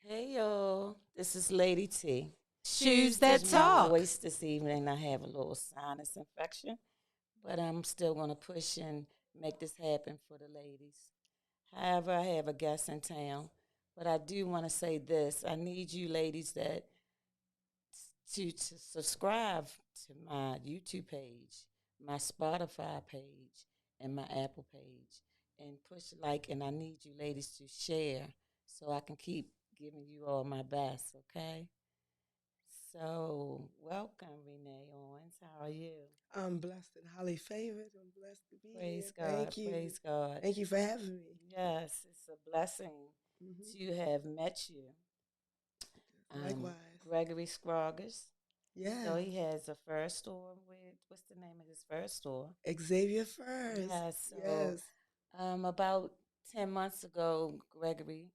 Hey y'all, this is Lady T. Shoes that Excuse my talk. voice this evening. I have a little sinus infection, but I'm still going to push and make this happen for the ladies. However, I have a guest in town, but I do want to say this. I need you ladies to subscribe to my YouTube page, my Spotify page, and my Apple page, and push like. And I need you ladies to share so I can keep giving you all my best. Okay. So, welcome, Renee Owens. How are you? I'm blessed and highly favored. I'm blessed to be here. Praise God. Thank you. Praise God. Thank you for having me. Yes, it's a blessing Hmm. to have met you. Um, Likewise. Gregory Scroggers. So Yes. he has a fur store with, what's the name of his fur store? Xavier first. Yes. So, Yes. about 10 months ago, Gregory,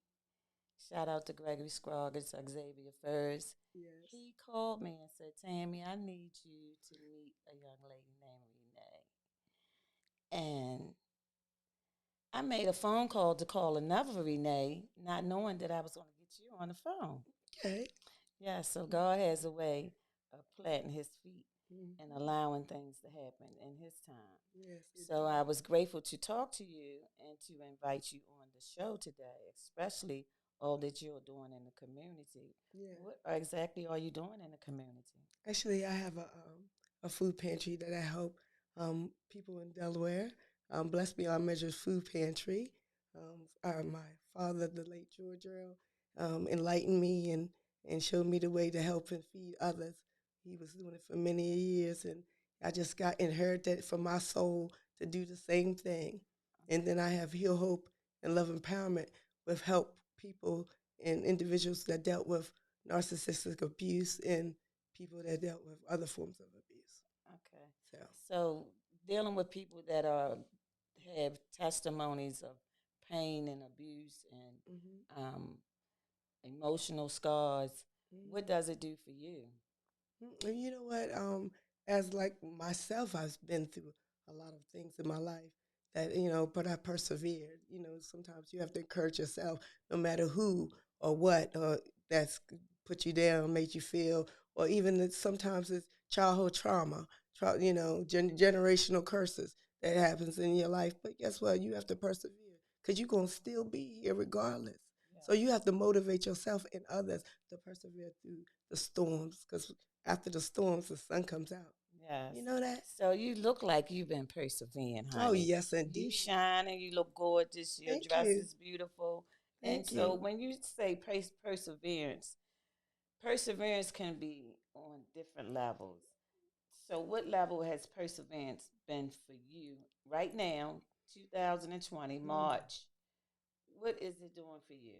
shout out to Gregory Scroggers, Xavier Furs, Yes. he called me and said, Tammy, I need you to meet a young lady named Renee. And I made a phone call to call another Renee, not knowing that I was going to get you on the phone. Okay. Yeah, so God has a way of planting his feet and Hmm. allowing things to happen in his time. Yes, So I indeed. was grateful to talk to you and to invite you on the show today, especially all that you're doing in the community. Yeah. What exactly are you doing in the community? Actually, I have a food pantry that I help people in Delaware. Bless Beyond Measures Food Pantry. My father, the late George Earl, enlightened me and showed me the way to help and feed others. He was doing it for many years, and I just got inherited from my soul to do the same thing. And then I have Heal Hope and Love Empowerment with help people and individuals that dealt with narcissistic abuse and people that dealt with other forms of abuse. Okay. So, So dealing with people that are have testimonies of pain and abuse and hmm emotional scars, what hmm does it do for you? and you know what? As like myself, I've been through a lot of things in my life that but I persevered. Sometimes you have to encourage yourself, no matter who or what that's put you down, made you feel, or even sometimes it's childhood trauma, generational curses that happens in your life. But guess what? You have to persevere because you're gonna still be here regardless. So Yes. you have to motivate yourself and others to persevere through the storms because after the storms, the sun comes out. Yes. You know that? So you look like you've been persevering, Oh, honey. yes, You indeed. shine and you look gorgeous. Your Thank dress you. is beautiful. And Thank so you. when you say perseverance, perseverance can be on different levels. So what level has perseverance been for you right now, 2020, Mm. March? What is it doing for you?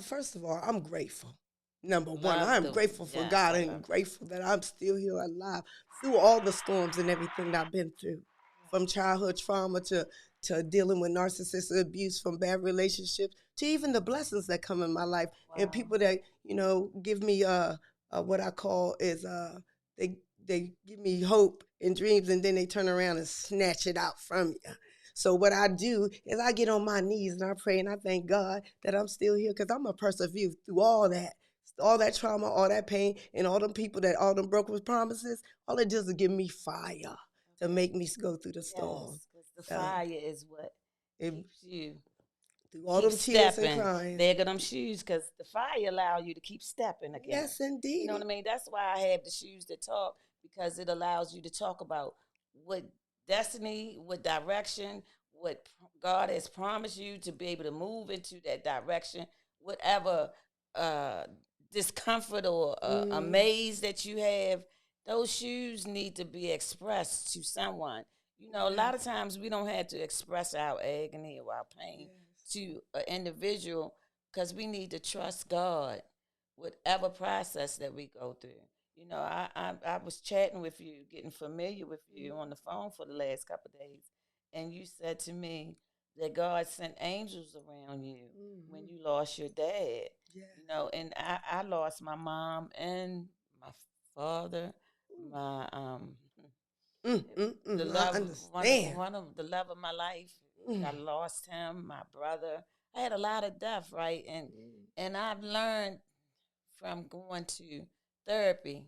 First of all, I'm grateful. Number one, Love I'm the, grateful for yes, God I and love grateful that I'm still here alive through all the storms and everything that I've been through, from childhood trauma to dealing with narcissistic abuse, from bad relationships to even the blessings that come in my life and Wow. people that give me what I call is they they give me hope and dreams and then they turn around and snatch it out from you. So what I do is I get on my knees and I pray and I thank God that I'm still here because I'm gonna persevere through all that trauma, all that pain, and all them people that all them broken promises. All it does is give me fire to Okay. make me go through the storm. Yes, because the So fire is what it, keeps you through all keep them tears and stepping. crying. There go them shoes because the fire allow you to keep stepping again. Yes, You know what indeed. I mean? That's why I have the shoes that talk because it allows you to talk about what destiny, what direction, what God has promised you to be able to move into that direction, whatever uh, discomfort or Mm, amaze that you have. Those shoes need to be expressed to someone. You know, a lot of yes, times we don't have to express our agony or our pain yes. to an individual because we need to trust God, whatever process that we go through. You know, I was chatting with you, getting familiar with you on the phone for the last couple of days, and you said to me that God sent angels around you when Mm-hmm. you lost your dad. You Yes. know, and I lost my mom and my father, Ooh. my the I love understand. one of the love of my life. I Mm. lost him, my brother. I had a lot of death, right? Mm. And I've learned from going to therapy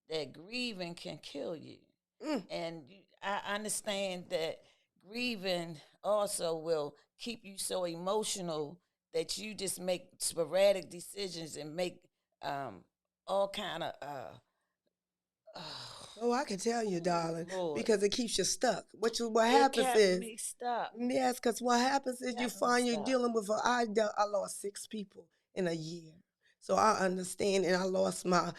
that grieving can kill you. Mm. And I understand that grieving also will keep you so emotional that you just make sporadic decisions and make um, all kind of Oh, I can tell you, oh darling, Lord, because it keeps you stuck. What it happens kept is, me stuck. yes, because what happens is you Kept me find you're stuck. dealing with. I lost 6 people in a year, so I understand, and I lost my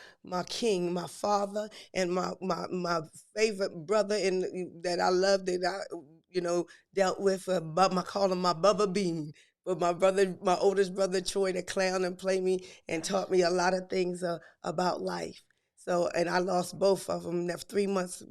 king, my father, and my favorite brother, in that I loved, that I dealt with. But I call him my Bubba Bean. But my brother, my oldest brother Troy, the clown, and played me and taught me a lot of things about life. So, and I lost both of them. That's 3 months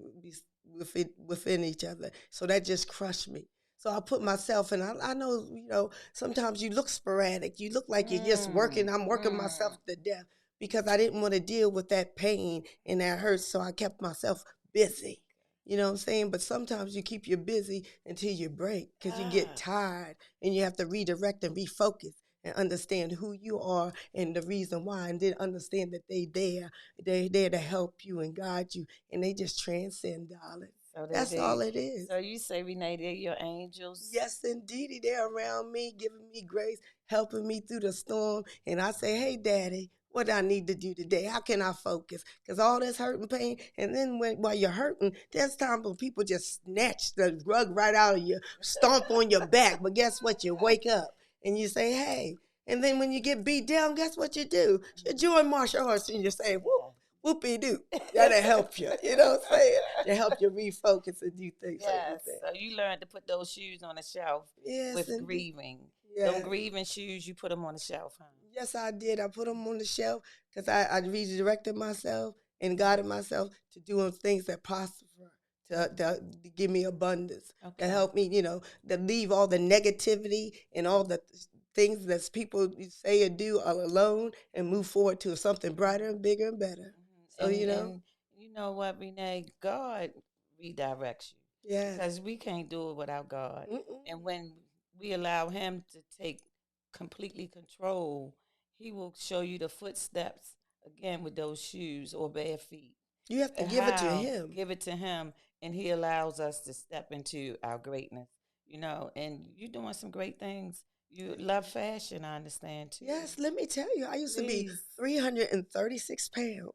within each other. So that just crushed me. So I put myself in. I know, sometimes you look sporadic. You look like you're just working. Mm, I'm working myself mm. to death because I didn't want to deal with that pain and that hurt. So I kept myself busy. You know what I'm saying? But sometimes you keep you busy until you break because you get Ah, tired and you have to redirect and refocus and understand who you are and the reason why, and then understand that they're there to help you and guide you, and they just transcend, darling. so That's all it is. so you say, Renee, they're your angels. Yes, indeedy. They're around me, giving me grace, helping me through the storm. And I say, hey, Daddy, what do I need to do today? How can I focus? Because all this hurt and pain. And then while you're hurting, there's times when people just snatch the rug right out of you, stomp on your back. But guess what? You wake up and you say, hey. And then when you get beat down, guess what you do? You join martial arts and you say, whoop, whoopie doo. That'll help you. You know what I'm saying? To help you refocus and do things, certain Yes. things. So you learned to put those shoes on the shelf Yes, with indeed. grieving. Them Yes. grieving shoes, you put them on the shelf, huh? Yes, I did. I put them on the shelf because I redirected myself and guided myself to doing things that prosper, to give me abundance, to Okay. help me, to leave all the negativity and all the things that people say or do all alone and move forward to something brighter and bigger and better. So, And you know what, Renee? God redirects you yes. because we can't do it without God. Mm-mm. And when we allow Him to take completely control, He will show you the footsteps again with those shoes or bare feet. You have to give it to How him. give it to Him, and He allows us to step into our greatness. And you're doing some great things. You love fashion, I understand too. Yes, let me tell you, I used to be Please. 336 pounds.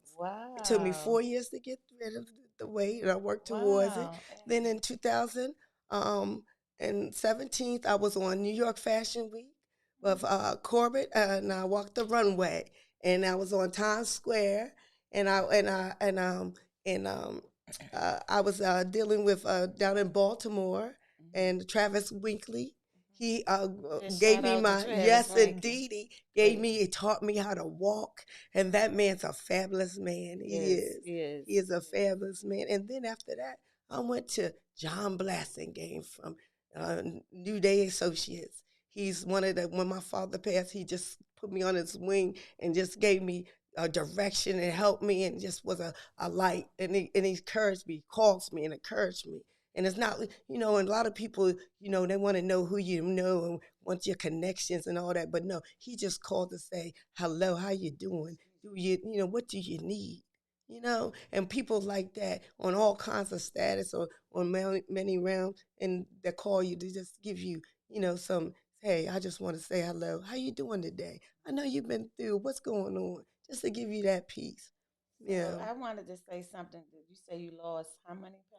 It took me Wow. 4 years to get rid of the weight, and I worked towards it. Wow. Then in 2000, and 17th, I was on New York Fashion Week with Corbett, and I walked the runway, and I was on Times Square, and I was dealing with down in Baltimore, Mhm. and Travis Winkley. He Just gave shout me out to my, Travis yes, Rankin. indeed. He gave Great. me, he taught me how to walk. And that man's a fabulous man. He Yes, is. he is. He is a fabulous man. And then after that, I went to John Blasingame from New Day Associates. He's one of the, when my father passed, he just put me on his wing and just gave me a direction and helped me and just was a light. And he encouraged me, calls me and encouraged me. And it's not, and a lot of people, they want to know who you know and want your connections and all that. But no, he just called to say, hello, how you doing? What do you need? And people like that on all kinds of status or on many rounds, and they call you to just give you, some, hey, I just want to say hello. How you doing today? I know you've been through. What's going on? Just to give you that peace. So Yeah. I wanted to say something. Did you say you lost how many pounds?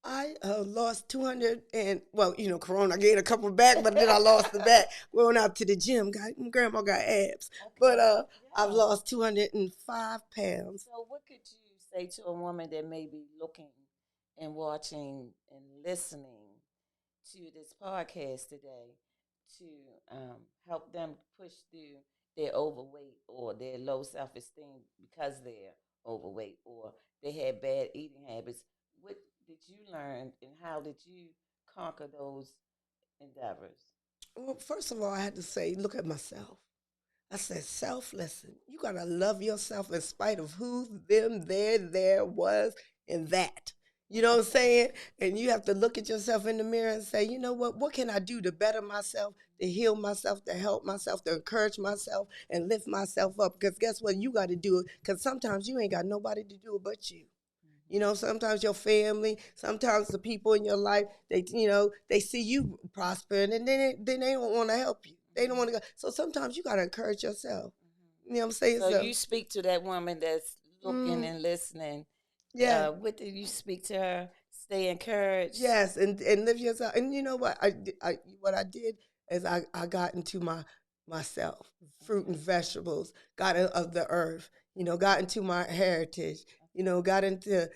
I lost 200 and, well, Corona gained a couple back, but then I lost the back going out to the gym. Grandma got abs, but Okay. I've Yeah. lost 205 pounds. So what could you say to a woman that may be looking and watching and listening to this podcast today to help them push through their overweight or their low self esteem because they're overweight or they had bad eating habits? What did you learn and how did you conquer those endeavors? Well, first of all, I had to say, look at myself. I said, self, listen, you got to love yourself in spite of who, them, there was, and that. You know what I'm saying? And you have to look at yourself in the mirror and say, you know what can I do to better myself, to heal myself, to help myself, to encourage myself and lift myself up? Because guess what? You got to do it because sometimes you ain't got nobody to do it but you. You know, sometimes your family, sometimes the people in your life, they see you prospering and then they don't want to help you. They don't want to go. So sometimes you got to encourage yourself. You know what I'm saying? So So, you speak to that woman that's looking mm, and listening. yeah. What do you speak to her? Stay encouraged. Yes, and live yourself. And you know what what I did is I got into myself, fruit and Okay. vegetables, got of the earth. You know, got into my heritage. You know, got into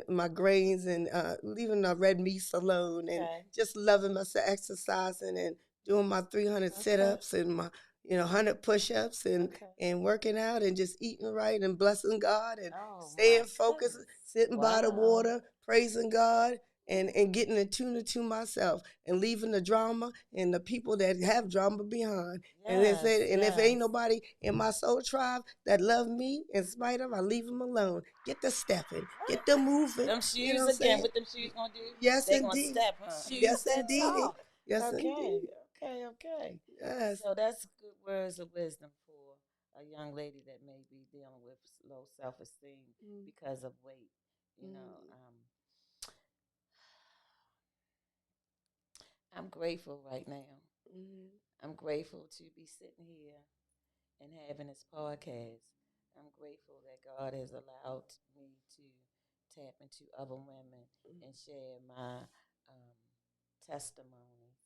my grains and leaving the red meats alone, and Okay. just loving myself, exercising and doing my 300 Okay. sit-ups and my 100 push-ups Okay. and working out and just eating right and blessing God and Oh my staying focused, goodness. sitting by the Wow. water, praising God and getting attuned to myself and leaving the drama and the people that have drama behind. Yes. And if ain't Yes. nobody in my soul tribe that love me in spite of, I leave them alone. Get the stepping, get them moving. Them You know shoes what I'm again. saying? What them shoes gonna do? Yes, They gonna indeed. step, huh? Shoes Yes, that indeed. talk. Yes, Okay. indeed. Okay. Okay. Yes. So that's good words of wisdom for a young lady that may be dealing with low self-esteem Mm-hmm. because of weight. You know, I'm grateful right now. Mm-hmm. I'm grateful to be sitting here and having this podcast. I'm grateful that God has allowed me to tap into other women and share my um, testimonies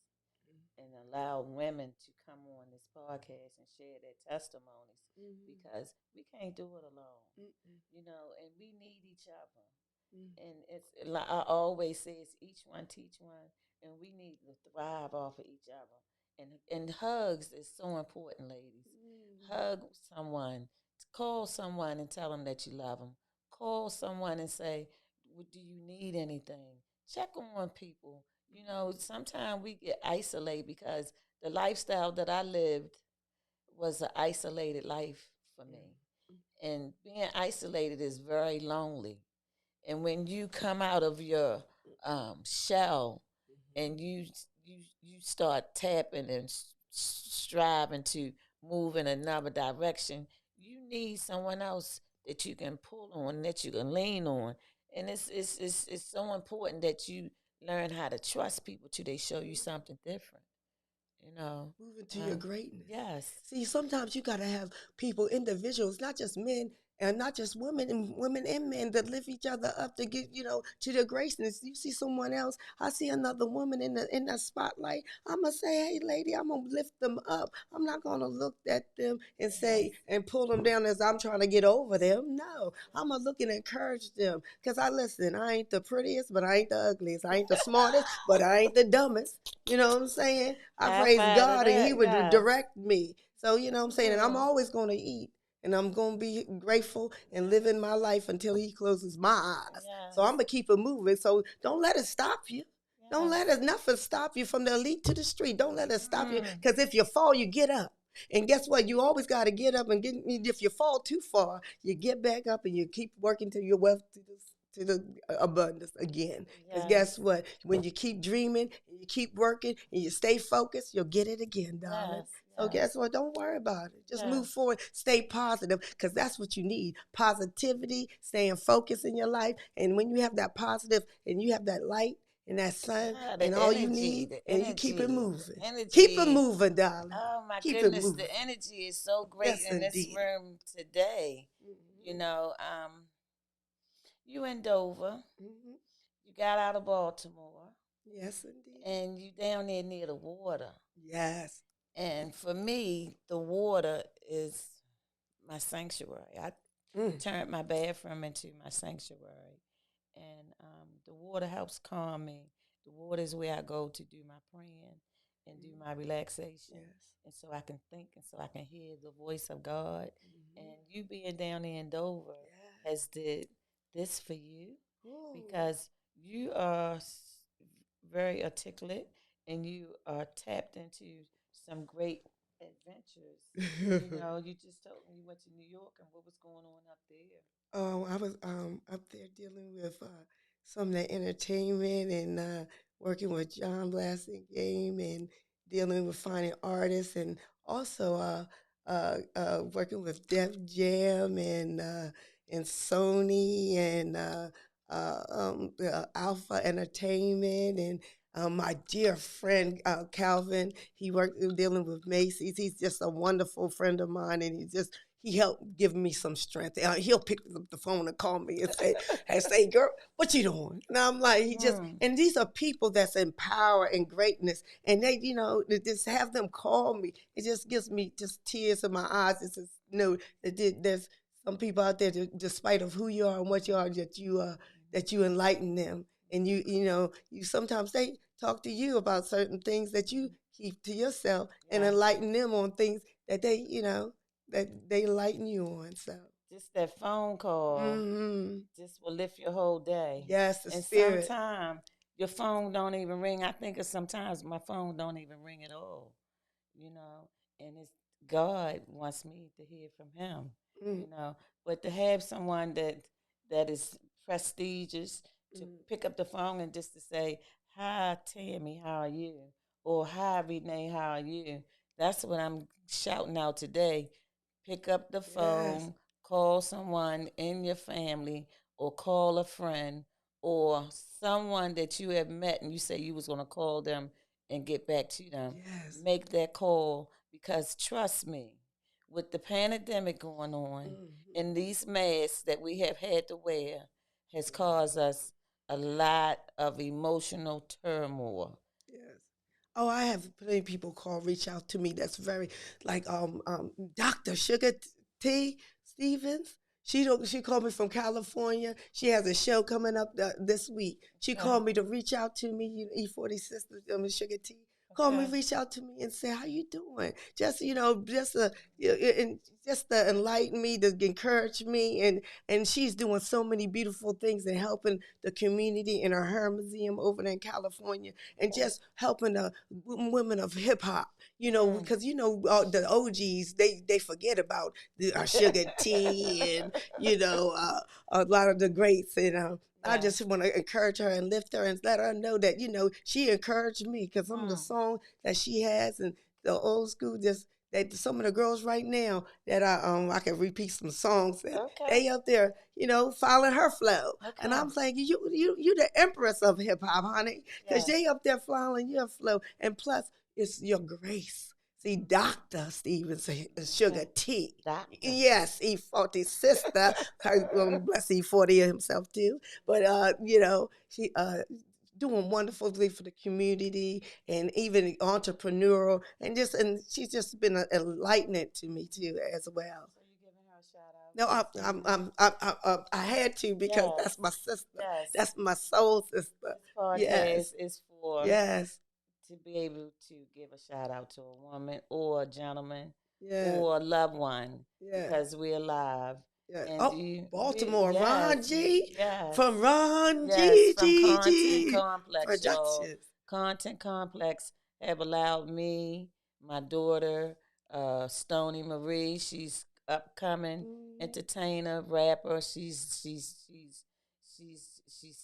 and allow women to come on this podcast and share their testimonies Mm-hmm. because we can't do it alone, Mm-hmm. you know, and we need each other. Mm-hmm. And it's like I always say, it's each one teach one, and we need to thrive off of each other. And hugs is so important, ladies. Hug someone, call someone and tell them that you love them. Call someone and say, "Do you need anything?" Check on people. You know, sometimes we get isolated because the lifestyle that I lived was an isolated life for me, and being isolated is very lonely. And when you come out of your shell and you start tapping and striving to move in another direction, you need someone else that you can pull on, that you can lean on. And it's so important that you learn how to trust people till they show you something different. You know, Moving to your greatness. yes, See, sometimes you got to have people, individuals, not just men and not just women and men that lift each other up to get, to their greatness. You see someone else, I see another woman in the spotlight. I'm gonna say, hey, lady, I'm gonna lift them up. I'm not gonna look at them and yes, say and pull them down as I'm trying to get over them. No, I'm gonna look and encourage them. Cause I listen, I ain't the prettiest, but I ain't the ugliest. I ain't the smartest, but I ain't the dumbest. You know what I'm saying? I high praise five to God and He that, would yes. direct me. So, you know what I'm saying? And I'm Mm, always going to eat and I'm going to be grateful and live in my life until He closes my eyes. So I'm yes, going to keep it moving. So don't let it stop you. Don't let yes. it nothing stop you from the elite to the street. Don't let it stop you Mm, because if you fall, you get up. And guess what? You always got to get up and get. If you fall too far, you get back up and you keep working till your wealth to the abundance again. Because yes, guess what? When you keep dreaming and you keep working and you stay focused, you'll get it again, darling. yes, So yes, guess what? Don't worry about it. Just move yes, forward. Stay positive because that's what you need. Positivity, staying focused in your life. And when you have that positive and you have that light and that sun yeah, and all you need the and you keep it energy, moving. the Keep it energy. moving, darling. Oh my Keep it goodness, the moving. energy is so great Yes, in this indeed. room today. You Mm-hmm. know, you in Dover, Mm-hmm. you got out of Baltimore, Yes, indeed. and you down there near the water. Yes. And for me, the water is my sanctuary. I Mm. turned my bathroom into my sanctuary, and the water helps calm me. The water is where I go to do my praying and do my relaxation, Yes. and so I can think and so I can hear the voice of God. Mm-hmm. And you being down there in Dover Yes. has did this for you Ooh. because you are very articulate and you are tapped into some great adventures. You know, you just told me you went to New York and what was going on up there. I was up there dealing with some of the entertainment and working with John Blasting Game and dealing with finding artists and also working with Def Jam and Sony and Alpha Entertainment and my dear friend Calvin. He worked dealing with Macy's. He's just a wonderful friend of mine, and he helped give me some strength. He'll pick up the phone and call me and say, "Girl, what you doing?" And I'm like, Mm. and these are people that's in power and greatness, and they, to just have them call me, it just gives me just tears in my eyes. It's just, that there's some people out there, that, despite of who you are and what you are, that you enlighten them, and you sometimes they talk to you about certain things that you keep to yourself and Yes. enlighten them on things that they enlighten you on. So, Just that phone call hmm just will lift your whole day. yes, the And spirit. sometimes your phone don't even ring. I think of sometimes my phone don't even ring at all, you know, and it's God wants me to hear from him, Mm, you know. But to have someone that is prestigious to mm, pick up the phone and just to say, "Hi Tammy, how are you?" or "Hi Renee, how are you?" That's what I'm shouting out today. Pick up the yes, phone, call someone in your family, or call a friend, or someone that you have met and you say you was going to call them and get back to them. yes. Make that call, because trust me, with the pandemic going on Mm-hmm. and these masks that we have had to wear has Yes, caused us a lot of emotional turmoil. yes. Oh, I have plenty of people reach out to me. That's very like Dr. Sugar T Stevens. She called me from California. She has a show coming up this week. She Okay. called me to reach out to me. E40 Sisters, Sugar T. Call me, Okay. reach out to me and say, how you doing? Just and just to enlighten me, to encourage me, and she's doing so many beautiful things and helping the community in her museum over there in California, and Okay. just helping the women of hip hop. Mm. Because the OGs, they forget about Sugar T and a lot of the greats. And I Yes. just want to encourage her and lift her and let her know that she encouraged me, because some of the Mm. songs that she has and the old school, just that some of the girls right now that I can repeat some songs that Okay. they up there, following her flow. And Okay. I'm saying, you the empress of hip hop, honey, because Yes. they up there following your flow. And plus, it's your grace. See, Dr. Stevens, Sugar Okay. T. Doctor. Yes, E40 sister. Bless E40 himself too. But she doing wonderfully for the community and even entrepreneurial, and she's just been an enlightenment to me too as well. So you giving her a shout out No, this evening? I had to, because Yes. that's my sister. Yes. That's my soul sister. This podcast Yes, is for yes, to be able to give a shout out to a woman or a gentleman yes, or a loved one yes. because we're alive. Yeah. And Oh, you, we, Baltimore, yes, Ron G. yes, From Ron yes, G from G Content G Complex, y'all. Productions. Content Complex have allowed me, my daughter, Stony Marie. She's upcoming Mm, entertainer, rapper. She's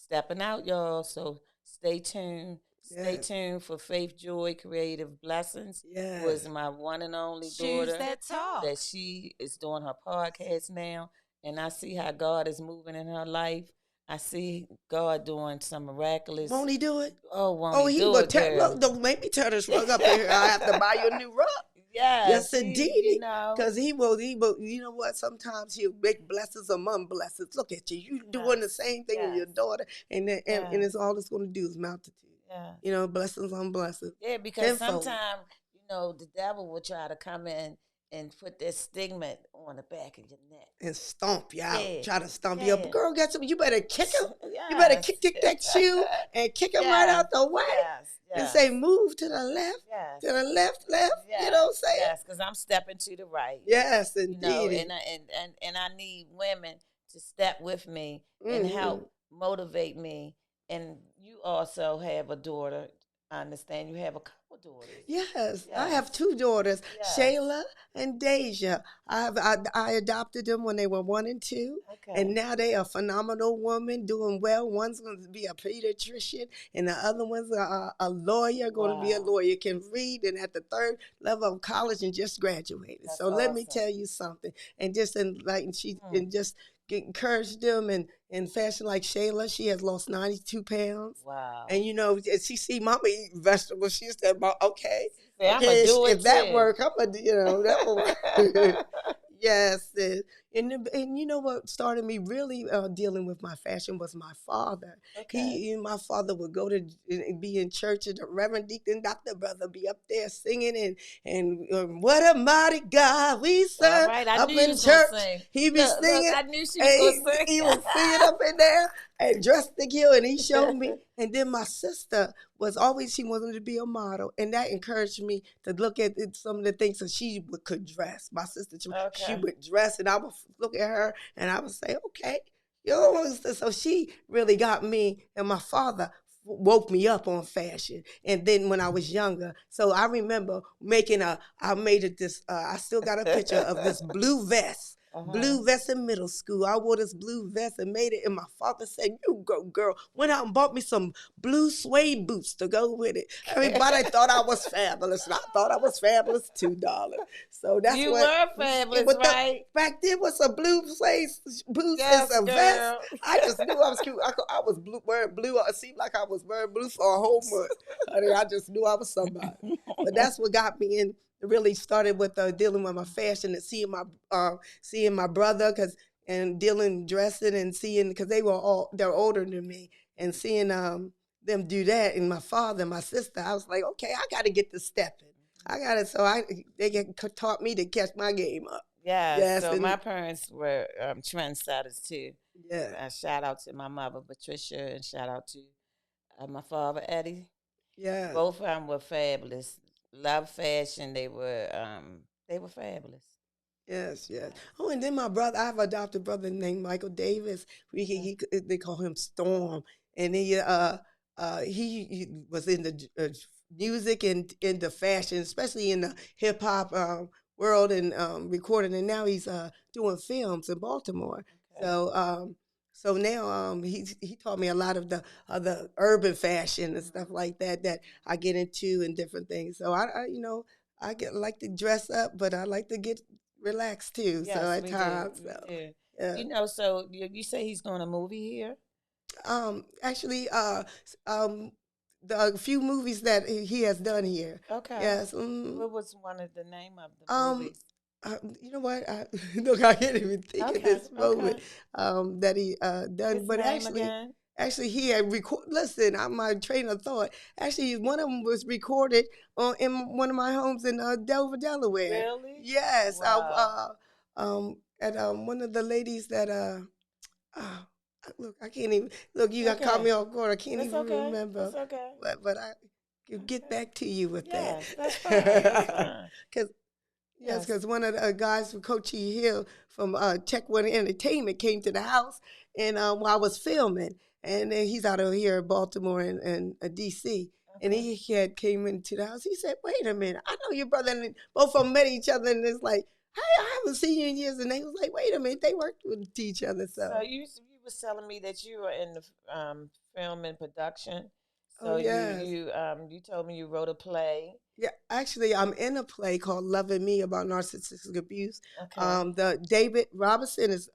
stepping out, y'all. So stay tuned. Stay yes, tuned for Faith Joy Creative Blessings, who is yes. my one and only Shoes daughter. that talk. That she is doing her podcast now, and I see how God is moving in her life. I see God doing some miraculous. Won't he do it? Oh, won't Oh, he he do will it, tear. girl? Look, don't make me tear this rug up in here. I have to buy you a new rug. Yes, Yes, he, you indeedy. know. Because he will, you know what? Sometimes he'll make blessings among blessings. Look at you. You doing the Yes, same thing with yes, your daughter, and yes, it's all it's going to do is multitude. yes. Blessings on blessings. Yeah, because Tenfold. sometimes, the devil will try to come in and put that stigma on the back of your neck. And stomp you out. Yeah, Try to stomp you up. yeah. Girl, get some. You better kick him. You better Yes. kick that shoe and kick him right Yes, out the way yes, and yes, say, move to the left, yes, to the left, left. You know what yes, I'm saying? yes. Because I'm stepping to the right, Yes, and indeed. I need women to step with me and Mm-hmm. help motivate me. And you also have a daughter. I understand you have a couple daughters. Yes, I Yes. have two daughters, Yes. Shayla and Deja. I adopted them when they were 1 and 2, and Okay. now they are phenomenal women doing well. One's going to be a pediatrician, and the other one's a lawyer, going to be a Wow. lawyer, can read, and at the third level of college and just graduated. That's So let me awesome. tell you something, and just Hmm. just encourage them in fashion like Shayla. She has lost 92 pounds. Wow. And she see mama eat vegetables. She said, okay, She said, I'm going to okay, do it if that too. work, I'm gonna, that will work. Yes, and you know what started me really dealing with my fashion was my father. Okay. My father would go to be in church, and the Reverend Deacon Doctor Brother be up there singing and what a mighty God we All serve right. I knew up you in was going to church. sing. He be Look, singing, I knew she was and going to sing. he was singing up in there and dressed the kill, and he showed me. And then my sister was always, she wanted to be a model, and that encouraged me to look at some of the things that could dress. My sister, she Okay. would dress, and I would look at her, and I would say, okay, you know. So she really got me, and my father woke me up on fashion. And then when I was younger, so I remember I made it this. I still got a picture of this blue vest. Uh-huh. Blue vest in middle school. I wore this blue vest and made it. And my father said, "You go, girl." Went out and bought me some blue suede boots to go with it. Everybody thought I was fabulous, and I thought I was fabulous too, darling. So that's You what were it fabulous, was. right? Back then was a blue suede boots and Yes, some vest. girl. I just knew I was cute. I was wearing blue. It seemed like I was wearing blue for a whole month. Honey, I just knew I was somebody. But that's what got me in. Really started with dealing with my fashion and seeing my brother and dealing dressing and seeing because they're older than me and seeing them do that and my father and my sister. I was like, okay, I got to get to stepping. I got to taught me to catch my game up. Yes, Yes, so and my parents were trendsetters too. yeah, Shout out to my mother Patricia and shout out to my father Eddie. yeah. Both of them were fabulous. Love fashion. They were fabulous. Yes, yes. Yes. Oh, and then my brother, I have an adopted brother named Michael Davis. They call him Storm, and he was in the music and in the fashion, especially in the hip hop world and recording. And now he's doing films in Baltimore. Okay. So so now he taught me a lot of the urban fashion and stuff like that I get into and different things. So like to dress up, but I like to get relaxed too. So Yes, at we do. times, We so do. yeah. So you say he's doing a movie here? Actually, the few movies that he has done here. Okay. Yes. What was one of the name of the Um. movies? You know what? Look, I can't even think at Okay. this moment Okay. that he done. His But name again? actually, he had record. Listen, my train of thought. Actually, one of them was recorded in one of my homes in Dover, Delaware. Really? Yes. Wow. At one of the ladies that uh, look, I can't even look. You got caught Okay. me off guard. I can't That's even okay. remember. That's okay. But I can get Okay. back to you with that. Yes, that's fine. That's fine. Because yes, Yes. because one of the guys from Coach E. Hill from Check One Entertainment came to the house, and while I was filming, and then he's out of here in Baltimore and D.C. And Okay. he had came into the house. He said, "Wait a minute, I know your brother." And both of them met each other, and it's like, "Hey, I haven't seen you in years." And they was like, "Wait a minute, they worked with each other." So So, you was telling me that you were in the film and production. oh So yes, you told me you wrote a play. yeah, actually, I'm in a play called "Loving Me" about narcissistic abuse. Okay. The David Robinson is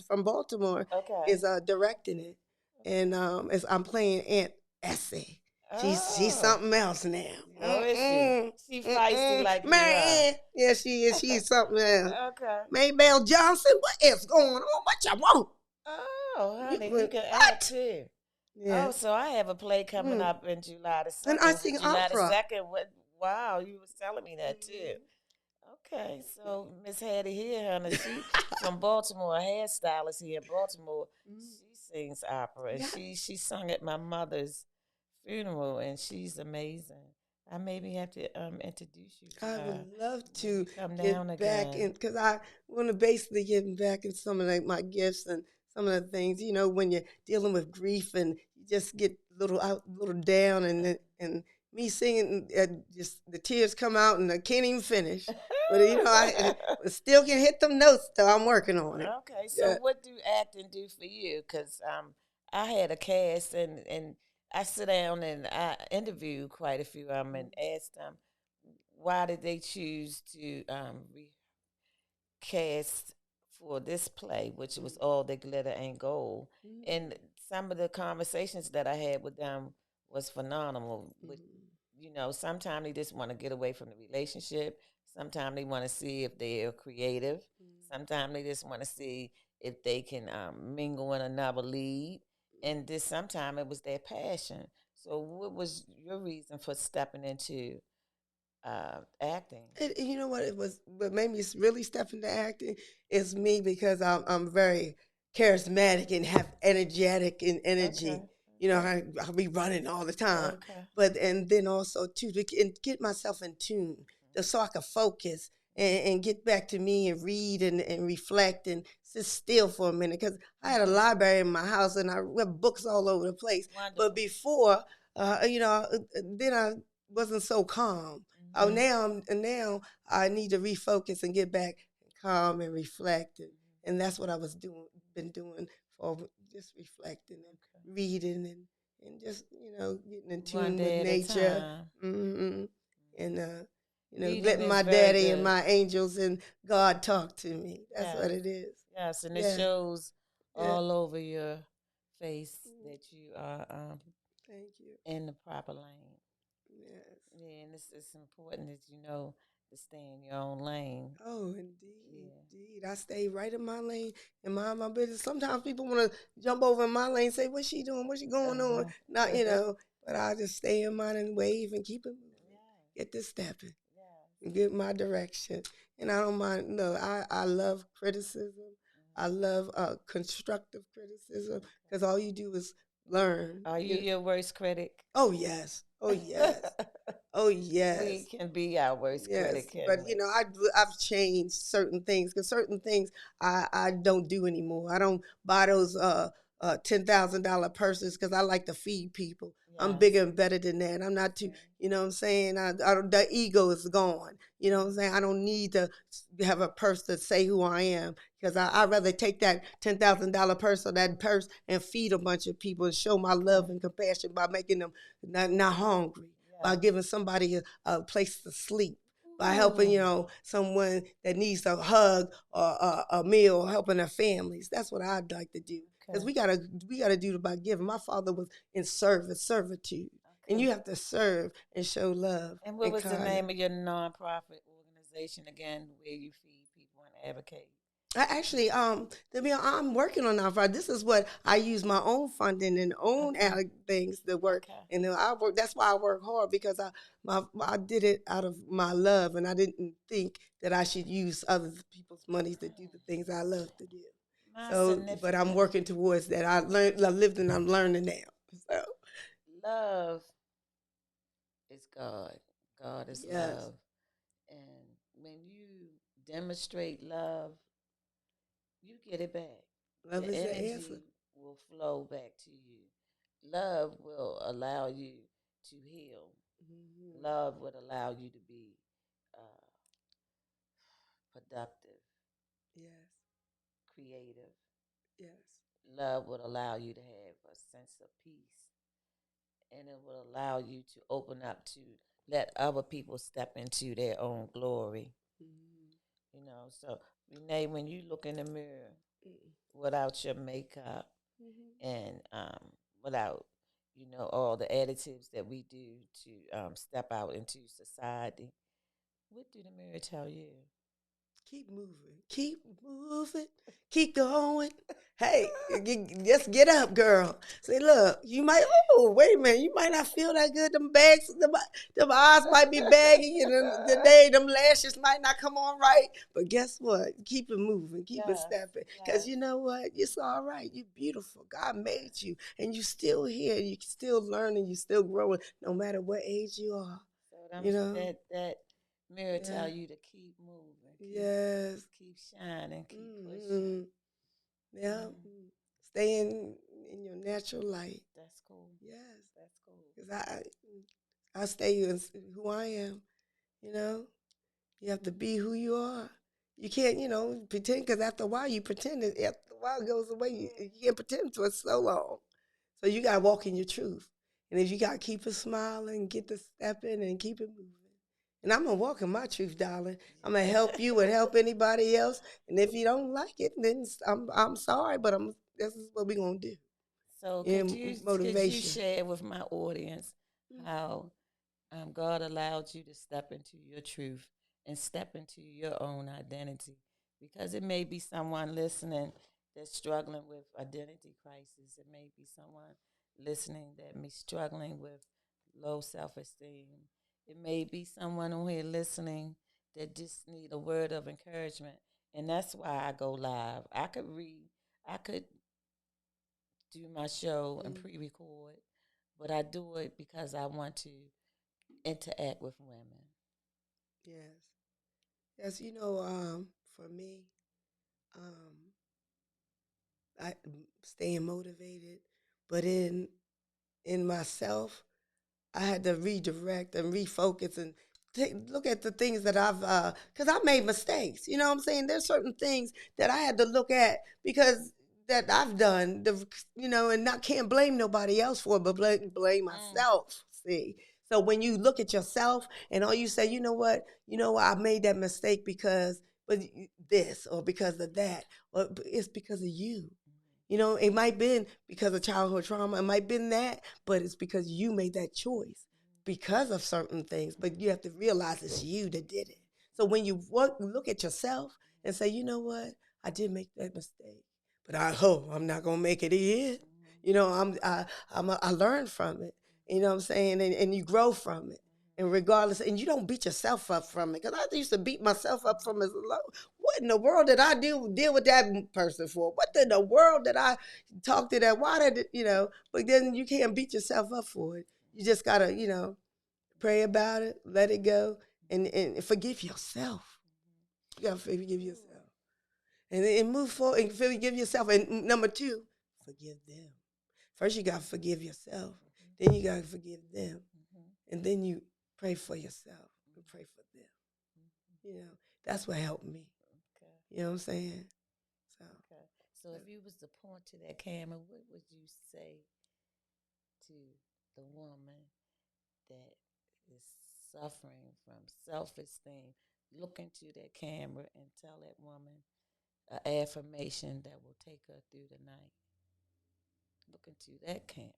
from Baltimore Okay. is directing it, and Okay. I'm playing Aunt Essie. She's Oh. something else now. Oh, is she? She feisty like you, huh? Man, yeah, she is. She's something else. Okay. Maybelle Johnson, what is going on? What you want? Oh, You honey, you what? can act too. Yeah, Oh, so I have a play coming mm. up in July the And I second. sing July the opera. second. What? Wow, you was telling me that too. Okay, so Miss Hattie here, honey, she from Baltimore, a hairstylist here in Baltimore. Mm. She sings opera, and Yeah, she sung at my mother's funeral, and she's amazing. I maybe have to introduce you to I would her love when to you come down get back again. in because I want to basically get back in some of like my gifts and some of the things. When you're dealing with grief and you just get a little down and me singing, just the tears come out and I can't even finish. But I still can hit them notes. So I'm working on it. Okay, so Yeah. what do acting do for you? Because I had a cast and I sit down and I interview quite a few of them and ask them why did they choose to recast for this play, which was All the Glitter and Gold. And Mm-hmm. some of the conversations that I had with them was phenomenal. With sometimes they just want to get away from the relationship. Sometimes they want to see if they are creative. Sometimes they just want to see if they can mingle in another lead. And this sometimes it was their passion. So, what was your reason for stepping into acting? You know what it was? What made me really step into acting is me because I'm very charismatic and have energetic and energy. Okay, okay, I'll be running all the time, okay. but and then also too and get myself in tune, just so I can focus and get back to me and read and reflect and sit still for a minute because I had a Okay. library in my house and I read books all over the place. But Wonderful. before, then I wasn't so calm. Oh, Hmm. now I need to refocus and get back calm and reflect, and that's what I was been doing for just reflecting Okay. and reading and just getting in One tune with day at a nature, time. hmm and Reading letting is my very daddy and good. my angels and God talk to me. That's what Yes. it is. Yes. And it Yeah, shows yeah. all over your face Mm, that you are thank you. in the proper lane. Yes. Yeah. And it's important that you know to stay in your own lane. Oh, indeed, Yeah. indeed. I stay right in my lane and mind my business. Sometimes people want to jump over in my lane and say, "What's she doing? What's she going on?" Uh-huh. Not, but I just stay in mine and wave and keep it moving. Yes. Get this stepping Yes. and get my direction. And I don't mind. No, I love criticism. I Mhm. love constructive criticism Okay. because all you do is learn. Are you your worst critic? Oh yes. Oh yes. Oh We yes. can be our worst critic, Yes, can but we? I've changed certain things because certain things I don't do anymore. I don't buy those $10,000 purses because I like to feed people. I'm bigger Yes. and better than that. I'm not too, Okay. what I'm saying. I don't, the ego is gone. You know what I'm saying. I don't need to have a purse to say who I am because I'd rather take that $10,000 purse or that purse and feed a bunch of people and show my love Okay. and compassion by making them not hungry, by Yes. giving somebody a place to sleep, by helping Ooh. someone that needs a hug or a meal, helping their families. That's what I'd like to do because Okay. we gotta do it by giving. My father was in servitude, and Okay. you have to serve and show love And what and was the kindness. name of your nonprofit organization again, where you feed people and advocate? I actually, to be honest, I'm working on that. This is what I use my own funding and own Okay. things to work, Okay. and then I work. That's why I work hard because I did it out of my love, and I didn't think that I should use other people's money to do the things I love to do. My So, but I'm significant working towards that. I lived, and I'm learning now. So, love is God. God is yes, love. And when you demonstrate love, you get it back. love The is the answer. energy will flow back to you. Love will allow you to heal. Hmm. Love would allow you to be uh, productive, Yes, creative. yes. Love would allow you to have a sense of peace, and it will allow you to open up to let other people step into their own glory. Hmm. So Renee, when you look in the mirror Hmm. without your makeup Hmm. and without all the additives that we do to step out into society, what do the mirror tell you? Keep moving. Keep moving. Keep going. Hey, just get up, girl. Say, look, you might, oh, wait a minute. You might not feel that good. Them bags, them eyes might be baggy, and today them lashes might not come on right. But guess what? Keep it moving. Keep it Yes, stepping. Because yes. you know what? It's all right. You're beautiful. God made you. And you're still here. You're still learning. You're still growing, no matter what age you are. So You know? that mirror Yeah. tell you to keep moving, Yes. keep shining, keep pushing. Hmm. Yeah. Mm, Stay in your natural light. that's cool. Yes. That's cool. Because I stay who I am. You know, you have to be who you are. You can't, pretend because after a while you pretend. After a while it goes away. You can't pretend for so long. So you gotta walk in your truth. And if you gotta keep it smiling, get to stepping and keep it moving. And I'm gonna walk in my truth, darling. I'm gonna help you and help anybody else. And if you don't like it, then I'm sorry, but this is what we're gonna do. So And could you motivation. share with my audience how God allowed you to step into your truth and step into your own identity? Because it may be someone listening that's struggling with identity crisis. It may be someone listening that may be struggling with low self-esteem. It may be someone on here listening that just need a word of encouragement. And that's why I go live. I could do my show and Mm, pre-record, but I do it because I want to interact with women. yes. Yes, for me, um, I staying motivated, but in myself, I had to redirect and refocus and look at the things that because I made mistakes. You know what I'm saying? There's certain things that I had to look at because that I've done, and not can't blame nobody else for it, but blame Mm. myself. See, so when you look at yourself and all you say, I made that mistake because, but this or because of that, or it's because of you. It might been because of childhood trauma. It might been that, but it's because you made that choice because of certain things. But you have to realize it's you that did it. So when you look at yourself and say, you know what, I did make that mistake, but I hope I'm not gonna make it again. I learned from it. You know what I'm saying, and you grow from it. And regardless, and you don't beat yourself up from it. Because I used to beat myself up from as low. What in the world did I deal with that person for? What in the world did I talk to that? Why did But then you can't beat yourself up for it. You just gotta, pray about it, let it go, and forgive yourself. You gotta forgive yourself, and move forward and forgive yourself. And number two, forgive them. First, you gotta forgive yourself. Then you gotta forgive them, and then you pray for yourself and pray for them. You know, that's what helped me. Okay. You know what I'm saying? So, Okay. So if you was to point to that camera, what would you say to the woman that is suffering from self-esteem? Look into that camera and tell that woman an affirmation that will take her through the night. Look into that camera.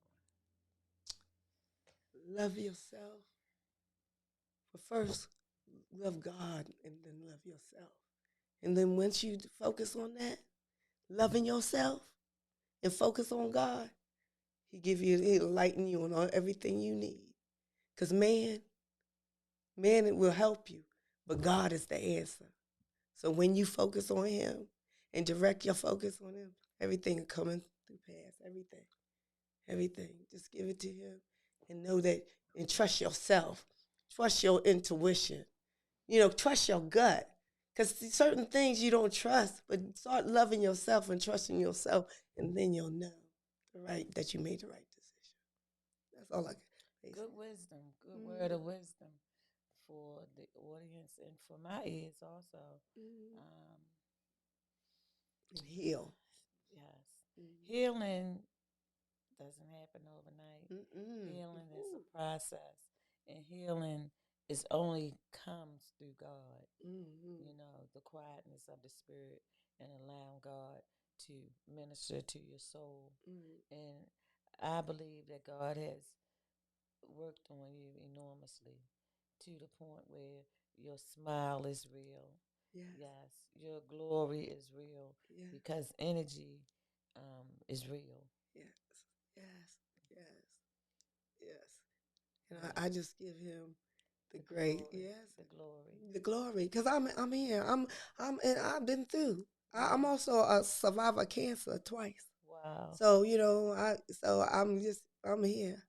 love yourself. But first, love God and then love yourself. And then once you focus on that, loving yourself and focus on God, He'll lighten you on everything you need. Because man, it will help you, but God is the answer. So when you focus on Him and direct your focus on Him, everything will come through pass. Everything. Just give it to Him and know that, and trust yourself. Trust your intuition. Trust your gut. Because certain things you don't trust, but start loving yourself and trusting yourself, and then you'll know that you made the right decision. That's all I can say. Good wisdom, good word Mm-hmm. of wisdom for the audience and for my ears also. Mm-hmm. Um, And heal. yes, Mm-hmm. healing doesn't happen overnight. Mm-mm. Healing is Ooh. a process, and healing is only comes through God. Mm-hmm. You know, the quietness of the spirit and allowing God to minister to your soul. Mm-hmm. And I believe that God has worked on you enormously to the point where your smile is real. Yes. Yes, your glory is real Yes. because energy is real. Yes. Yes. Yes. Yes. And Yes, I just give Him the the great, glory, yes, the glory. the glory, because I'm here. And I've been through. I'm Yes. also a survivor of cancer twice. Wow. So I'm here.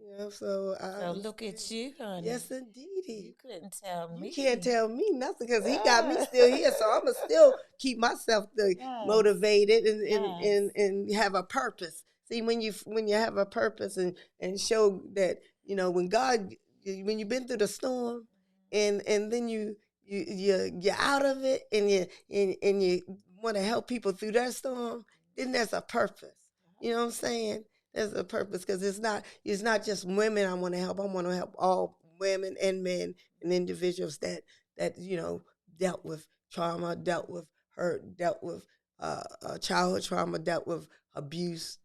Okay. So I So look at understand. you, honey. Yes, indeedy. You couldn't tell You can't me. tell me nothing because He got me Ah. still here. So I'ma still keep myself Yes. motivated Yes. and have a purpose. See, when you have a purpose and show that when God when you've been through the storm, and then you're out of it, and you want to help people through that storm, then there's a purpose. You know what I'm saying? There's a purpose because it's not just women I want to help. I want to help all women and men and individuals that dealt with trauma, dealt with hurt, dealt with childhood trauma, dealt with abuse,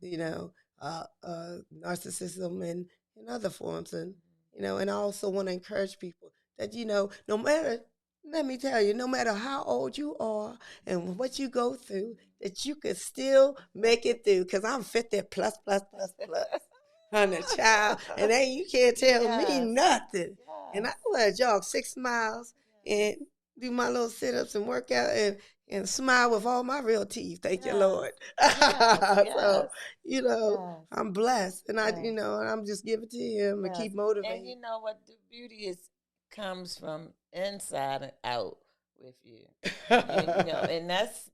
narcissism and other forms, and I also want to encourage people that no matter. Let me tell you, no matter how old you are and what you go through, that you could still make it through. Cause I'm 50 plus plus plus plus on a child, and then you can't tell me nothing. And I want to jog 6 miles and do my little sit ups and work out and smile with all my real teeth. Thank you, Lord. So, I'm blessed, and and I'm just giving to Him and keep And motivating. you know what? The beauty is comes from inside and out with you. And that's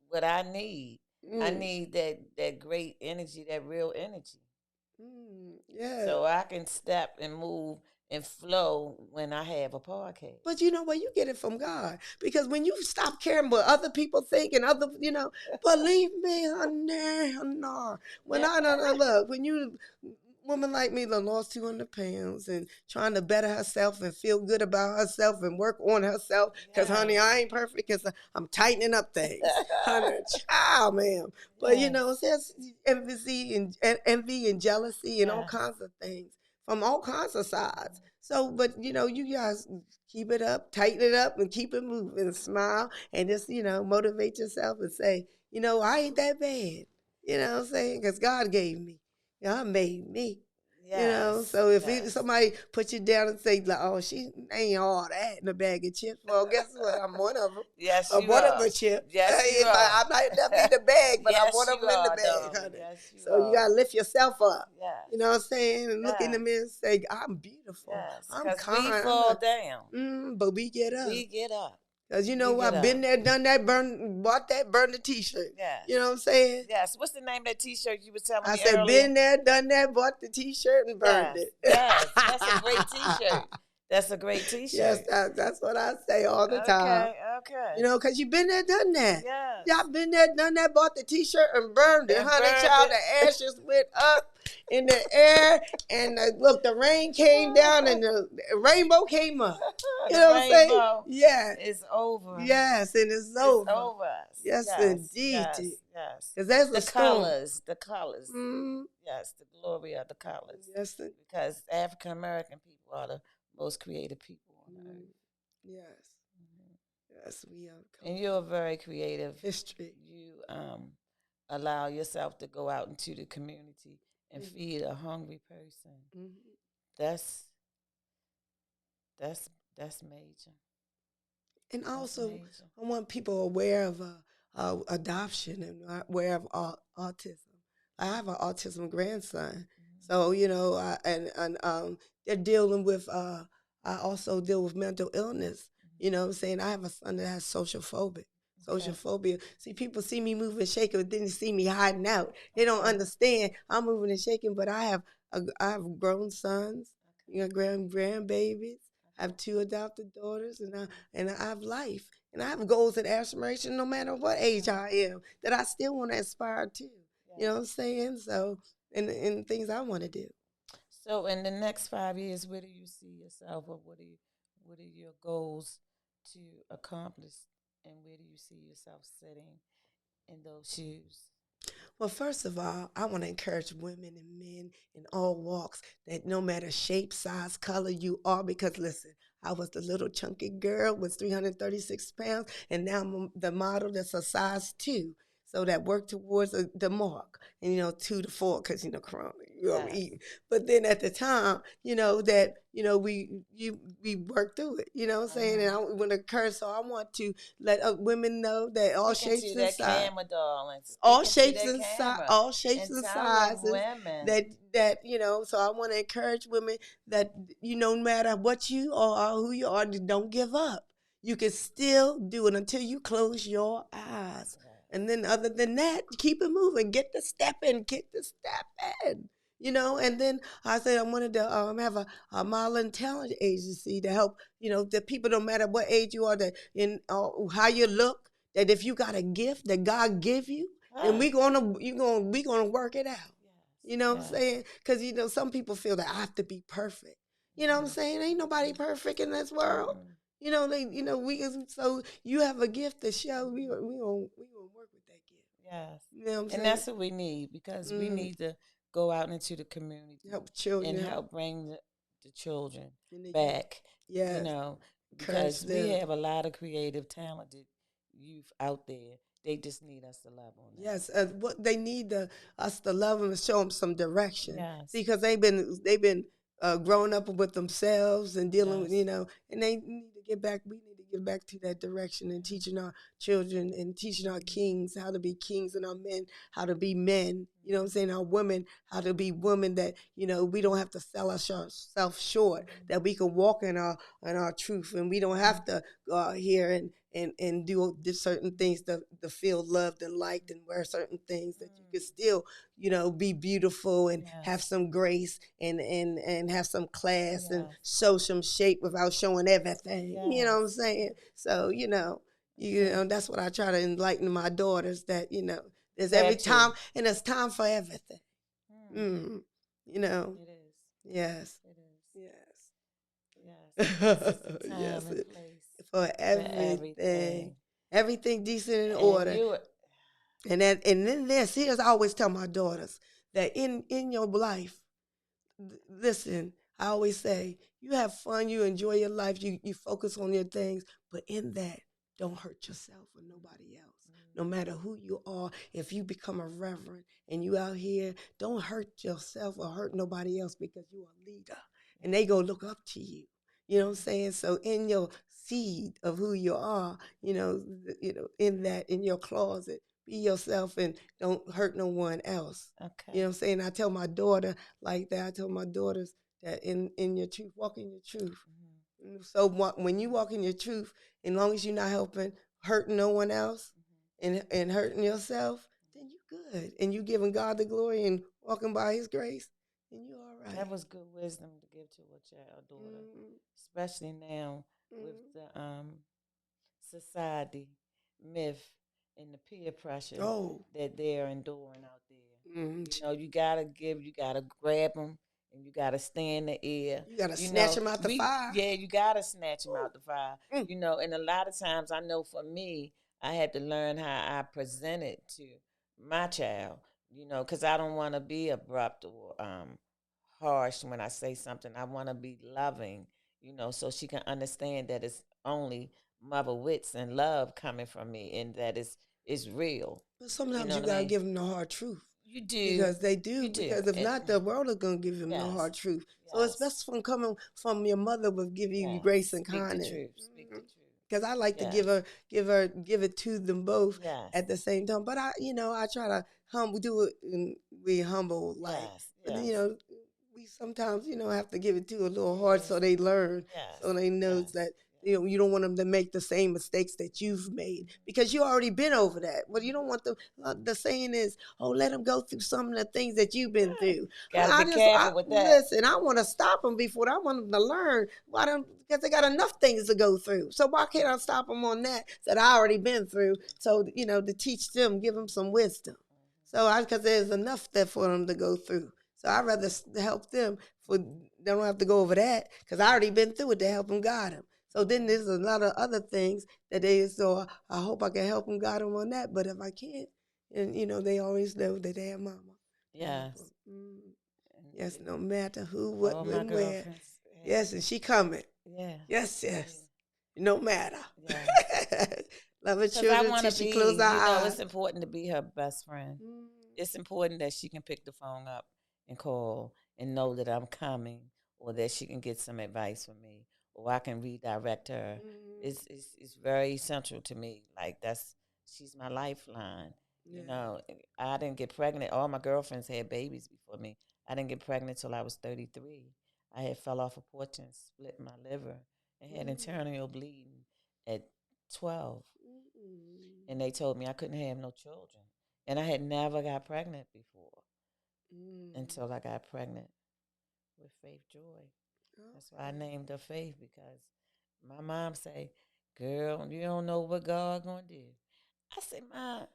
what I need. I Mm, need that great energy, that real energy. yeah. So I can step and move and flow when I have a podcast. But you know what? You get it from God. Because when you stop caring what other people think and believe me, honey. When I don't look, when you woman like me that lost 200 pounds and trying to better herself and feel good about herself and work on herself, because honey, I ain't perfect because I'm tightening up things. Honey, child, ma'am. But there's envy and jealousy and all kinds of things from all kinds of sides. So, but you guys keep it up, tighten it up, and keep it moving. And smile and just motivate yourself and say, I ain't that bad. You know what I'm saying? Because God gave me. God made me. So if somebody put you down and say, like, oh, she ain't all that in a bag of chips, well, guess what? I'm one of them. Yes, I'm you one of are. a chip. Yes, you are. I might not be in the bag, but I'm Yes, one of you them in the are, bag, darling. honey. Yes, you So you are. got to lift yourself up. Yes. You know what I'm saying? And look in the Yes. mirror and say, I'm beautiful. Yes. I'm Because we kind. fall down. But we get up. We get up. Because We I've get been up. there, done that, bought that, burned the t-shirt. Yes. You know what I'm saying? Yes. What's the name of that T-shirt you were telling I me said, earlier? been there, done that, bought the t-shirt and burned Yes. it. Yes. That's a great T-shirt. That's a great T-shirt. Yes, that's what I say all the time. Okay. Okay. Because you've been there, done that. Yes. Y'all been there, done that, bought the t-shirt and burned it. And Honey, burned child, it. the ashes went up in the air, and look, the rain came down, and the rainbow came up. You know what I'm saying? Rainbow Yeah. is over. Yes, and it's It's over. over. Yes, Yes. indeed. Yes. Yes. Because that's The storm. colors. The colors. Mm, Yes, the glory of the colors. yes, Because African American people are the most creative people on earth. yes, yes, we are. And you're very creative. History. You allow yourself to go out into the community and feed a hungry person. That's major. And also, I want people aware of adoption and aware of autism. I have an autism grandson, so they're dealing with. I also deal with mental illness. You know what I'm saying? I have a son that has social phobia. See, people see me moving and shaking, but then they see me hiding out. They don't understand I'm moving and shaking, but I have grown sons, grandbabies. I have 2 adopted daughters, and I have life, and I have goals and aspirations no matter what age I am that I still want to aspire to. You know what I'm saying? So, and things I want to do. So, in the next 5 years, where do you see yourself, or what are your goals to accomplish, and where do you see yourself sitting in those shoes? Well, first of all, I want to encourage women and men in all walks that no matter shape, size, color you are, because listen, I was the little chunky girl with 336 pounds, and now I'm the model that's a size 2. So that work towards the mark, and 2 to 4, because Corona, eating. But then at the time, that we work through it. You know what I'm saying? And I want to encourage, so I want to let women know that all shapes and sizes, camera, darling. all shapes and sizes. So I want to encourage women that no matter what you are, who you are, don't give up. You can still do it until you close your eyes. And then other than that, keep it moving. Get the step in. And then I said I wanted to have a modeling talent agency to help, the people, no matter what age you are, that in how you look, that if you got a gift that God give you, then Ah, we gonna work it out. You know what I'm yes, saying? Because some people feel that I have to be perfect. You know what I'm yes. saying? Ain't nobody perfect in this world. Mm-mm. So you have a gift to show. We gonna work with that gift. Yes. You know what I'm And saying? that's what we need because we Mm, need to go out into the community help children and help, help bring the children and they get back, you yes, know, encourage because we them. have a lot of creative, talented youth out there. They just need us to love on them. Yes, what they need us to love them and show them some direction. See, Yes. because they've been growing up with themselves and dealing with Yes. and they need to get back. We need to get back to that direction and teaching our children and teaching our kings how to be kings and our men how to be men. You know what I'm saying? Our women how to be women that we don't have to sell ourselves short. That we can walk in our truth and we don't have to go out here and do certain things to feel loved and liked and wear certain things that you could still be beautiful and have Yes. some grace and have some class and Yes. show some shape without showing everything. You know what I'm Yes. saying? So Okay. that's what I try to enlighten my daughters, that there's every That too. time and there's time for everything. Mm. Mm, you know It is. yes, It is. yes. Yes. This is the Yes, time and place for for everything, everything. everything decent in And order. you, And then here's I always tell my daughters that in your life, listen, I always say you have fun, you enjoy your life, you focus on your things, but in that, don't hurt yourself or nobody else. No matter who you are, if you become a reverend and you out here, don't hurt yourself or hurt nobody else because you're a leader and they go look up to you. You know what I'm saying? So in your seed of who you are, in that in your closet, be yourself and don't hurt no one else. You know okay. what I'm saying? I tell my daughter like that. I tell my daughters that in your truth, walk in your truth. Mm-hmm. So when you walk in your truth, as long as you're not helping hurting no one else and hurting yourself, then you good. And you giving God the glory and walking by his grace, then you all That right. was good wisdom to give to a child daughter, Mm, especially now with mm. the society myth and the peer pressure Oh, that they're enduring out there. mm. You gotta give, you gotta grab them, and you gotta stay in the air. You gotta snatch him out the fire. Yeah, you gotta snatch them Woo. out the fire. Mm. And a lot of times I know for me, I had to learn how I presented to my child. Because I don't want to be abrupt or harsh when I say something. I want to be loving. So she can understand that it's only mother wits and love coming from me, and that it's real. But You sometimes know you what I gotta mean? give them the hard truth. You do. Because they You do. do. Because if not, the world is going to give them the Yes. hard truth. So it's Yes. best from coming from your mother will give you Yes. grace and Speak the kindness. truth. Speak the truth. Because I like to Yes. give it to them both Yes. at the same time. But I try to do it and be humble, like. Yes. But Yes. we sometimes have to give it to a little hard Yes. so they learn, Yes. so they knows Yes. that Yes. you don't want them to make the same mistakes that you've made because you already been over that. But you don't want them. The saying is, "Oh, let them go through some of the things that you've been through." Got to be careful with that. Listen. I want to stop them before I want them to learn. Why don't? Because they got enough things to go through. So why can't I stop them on that I already been through? So to teach them, give them some wisdom. So because there's enough there for them to go through. So I'd rather help them for they don't have to go over that because I already been through it to help them guide them. So then there's a lot of other things that so I hope I can help them guide them on that. But if I can't, and they always know that they have mama to help them. Yes. And Yes, no matter who, what, all my when, where. girlfriends have. Yes, and she coming. Yeah. Yes, Yeah. yes. No matter. Yes. Love her Because I children want till to she close be, her it's eyes. important to be her best friend. Mm, It's important that she can pick the phone up and call and know that I'm coming, or that she can get some advice from me, or I can redirect her. mm, It's very essential to me. Like she's my lifeline. You yeah. know, I didn't get pregnant. All my girlfriends had babies before me. I didn't get pregnant till I was 33. I had fell off a porch and split my liver and had Mm, internal bleeding at 12, mm, and they told me I couldn't have no children. And I had never got pregnant before. Mm. until I got pregnant with Faith Joy. That's why I Okay. named her Faith because my mom say, "Girl, you don't know what God gonna do." I said, "Ma,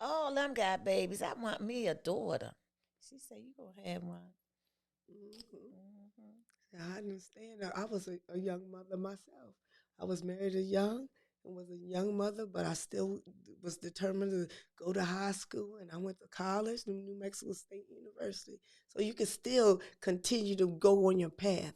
all them got babies. I want me a daughter." She said, "You gonna have one." Hmm. Hmm. I understand. I was a young mother myself. I was married young and was a young mother, but I still was determined to go to high school, and I went to college, New Mexico State University. So you can still continue to go on your path.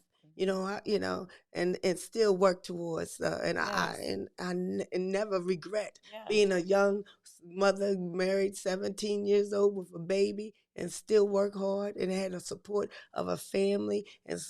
And still work towards, Yes, and never regret yes, being a young mother, married, 17 years old with a baby, and still work hard and had the support of a family and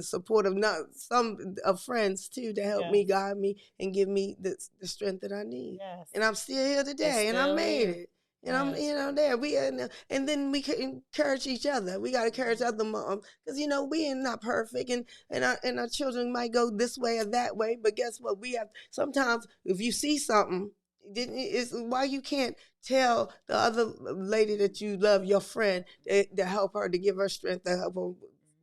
support of not some of friends too to help me, yes, guide me, and give me the strength that I need. yes. And I'm still here It's today, and I still made here. it. And I'm, Yes. there. And then we can encourage each other. We got to encourage other moms because we are not perfect, and our children might go this way or that way. But guess what? We have sometimes if you see something, it's why you can't tell the other lady that you love, your friend, to help her, to give her strength, to help her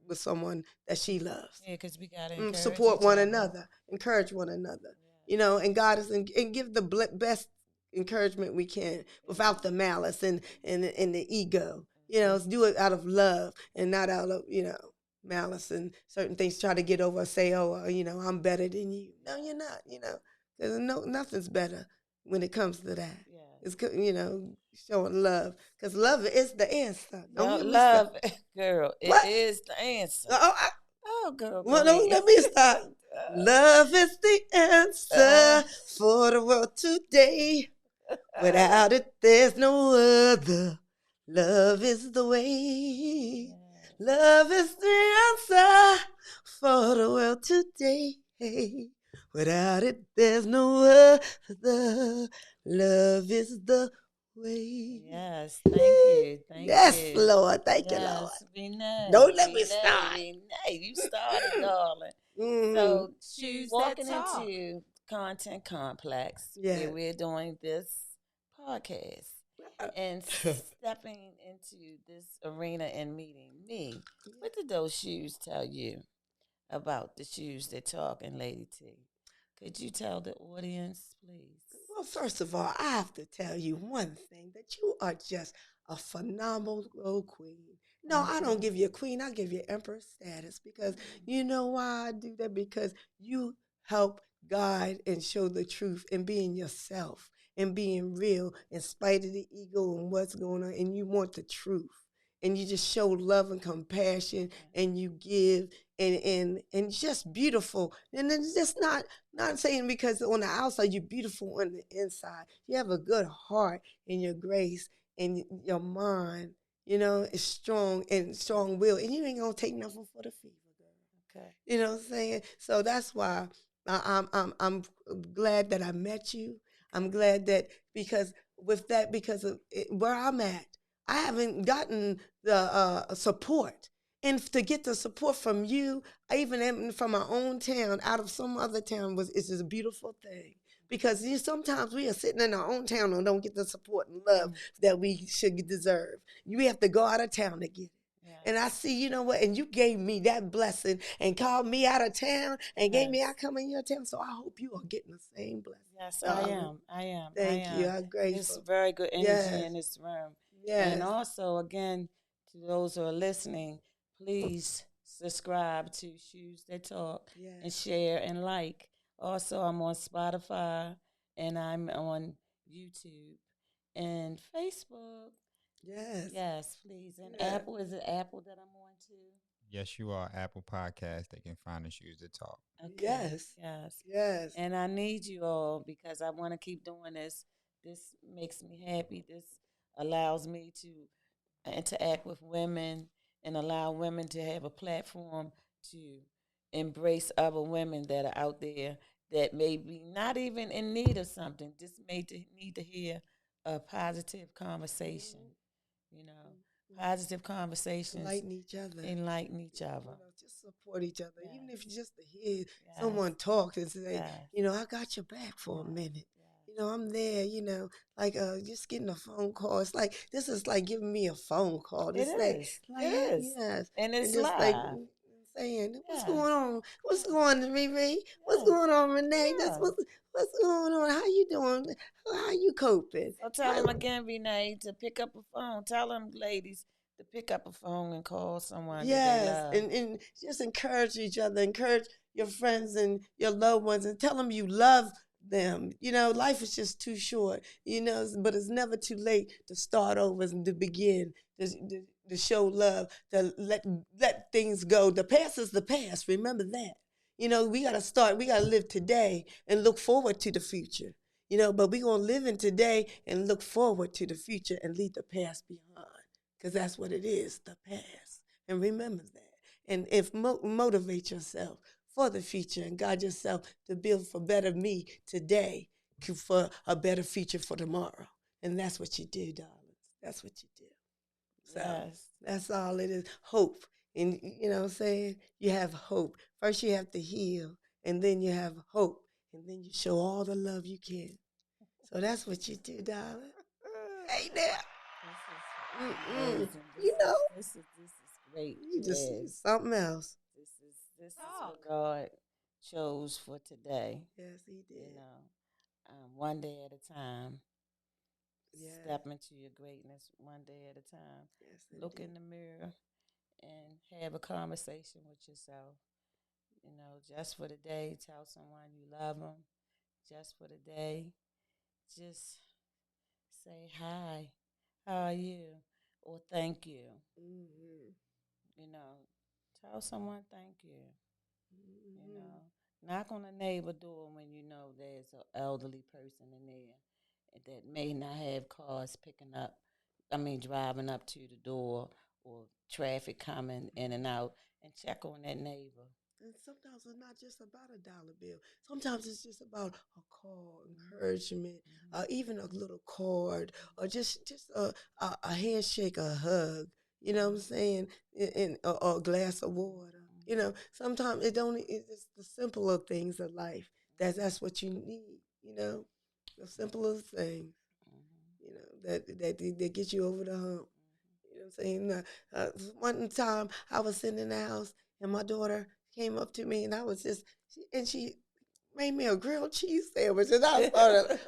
with someone that she loves. Yeah, because we got to encourage Support each one other. another, encourage one another, Yes. and God is and give the best encouragement we can without the malice and the ego. Do it out of love and not out of malice and certain things. Try to get over, say, oh, I'm better than you. No, you're not. There's nothing's better when it comes to that. Yes. It's showing love because love is the answer. Don't Yo, get me started. love, girl, it What? is the answer. Oh, Oh, girl, well, go don't ahead. let me start. Love is the uh, answer for the world today. Without it, there's no other. Love is the way. yes. Love is the answer for the world today. Without it, there's no other. Love is the way. Yes, thank you. Thank Yes, you. Lord. Thank you, Lord. Yes, Renee, Don't let me Renee, start. Renee, you started, darling. Mm-hmm. So, Shoes that walking talk. into Content Complex, where Yes. we're doing this podcast and stepping into this arena and meeting me, what did those shoes tell you about the shoes that talk and Lady T? Could you tell the audience, please? Well, first of all, I have to tell you one thing that you are just a phenomenal queen. No, Thank I don't you. give you a queen, I give you empress status because you know why I do that? Because you help guide and show the truth and being yourself and being real in spite of the ego and what's going on, and you want the truth. And you just show love and compassion and you give and just beautiful. And it's just not saying because on the outside you're beautiful on the inside. You have a good heart and your grace and your mind, is strong and strong will. And you ain't gonna take nothing for the fever, girl. Okay. You know what I'm saying? So that's why I'm glad that I met you. I'm Okay. glad that because of where I'm at, I haven't gotten the support. And to get the support from you, even from my own town, out of some other town, is just a beautiful thing. Because sometimes we are sitting in our own town and don't get the support and love that we should deserve. We have to go out of town to get it. And I Yes. see, you know what, and you gave me that blessing and called me out of town and gave me, I Yes. come in your town. So I hope you are getting the same blessing, Yes, I darling. am. I am. I Thank you. am. I'm It's grateful. very good energy Yes, in this room. And yes, also, again, to those who are listening, please subscribe to Shoes That Talk and yes, share and like. Also, I'm on Spotify and I'm on YouTube and Facebook. yes, Yes, please. And yes, Apple, is it Apple that I'm on too? Yes, you are. Apple Podcast. They can find the shoes to talk. Okay, yes, yes. yes, And I need you all because I want to keep doing this. This makes me happy. This allows me to interact with women and allow women to have a platform to embrace other women that are out there that may be not even in need of something, just need to hear a positive conversation, you know, positive conversations, enlighten each other. enlighten each other. Just support each other. Even if Yes, just to hear yes, someone talk and say, yes, I got your back for a yes, minute. yes. I'm there, like just getting a phone call. It's like this is like giving me a phone call to It say, is. It like, hey, is. yes, And and it's just like live. saying, what's Yes. going on? What's Yes. going on, Riri? What's Yes. going on, Renee? That's Yeah. what's going on. How you doing? How you coping? So tell them again, Renee, to pick up a phone. Tell them, ladies, to pick up a phone and call someone that they Yes, love. and just encourage each other, encourage your friends and your loved ones, and tell them you love them. Life is just too short, but it's never too late to start over and to begin, to show love, to let things go. The past is the past. Remember that. We got to start, we got to live today and look forward to the future. But we're going to live in today and look forward to the future and leave the past behind because that's what it is, the past. And remember that. And if motivate yourself for the future and guide yourself to build for better me today, for a better future for tomorrow. And that's what you do, darling. That's what you do. So Yes. that's all it is. Hope. And you know what I'm saying? You have hope. First you have to heal, and then you have hope, and then you show all the love you can. So that's what you do, darling. Hey there. This is amazing. You know, This is great, you just Jazz. something else. This is what God chose for today. Yes, he did. One day at a time. Yes. Step into your greatness one day at a time. Yes, Look indeed. in the mirror and have a conversation with yourself. Just for the day, tell someone you love them. Just for the day, just say hi, how are you, or thank you. Mm-hmm. You know, tell someone thank you. You Mm-hmm. know, knock on a neighbor door when you know there's an elderly person in there that may not have cars picking up. I mean, driving up to the door or traffic coming in and out, and check on that neighbor. And sometimes it's not just about a dollar bill. Sometimes it's just about a call, Mm-hmm. encouragement, Mm-hmm. even a little card, or just a handshake, a hug. You know what I'm Mm-hmm. saying? Or a glass of water. Sometimes it's the simpler things of life. That's what you need. The simpler things. That get you over the hump. You know what I'm saying? One time I was sitting in the house and my daughter came up to me and she made me a grilled cheese sandwich and I started,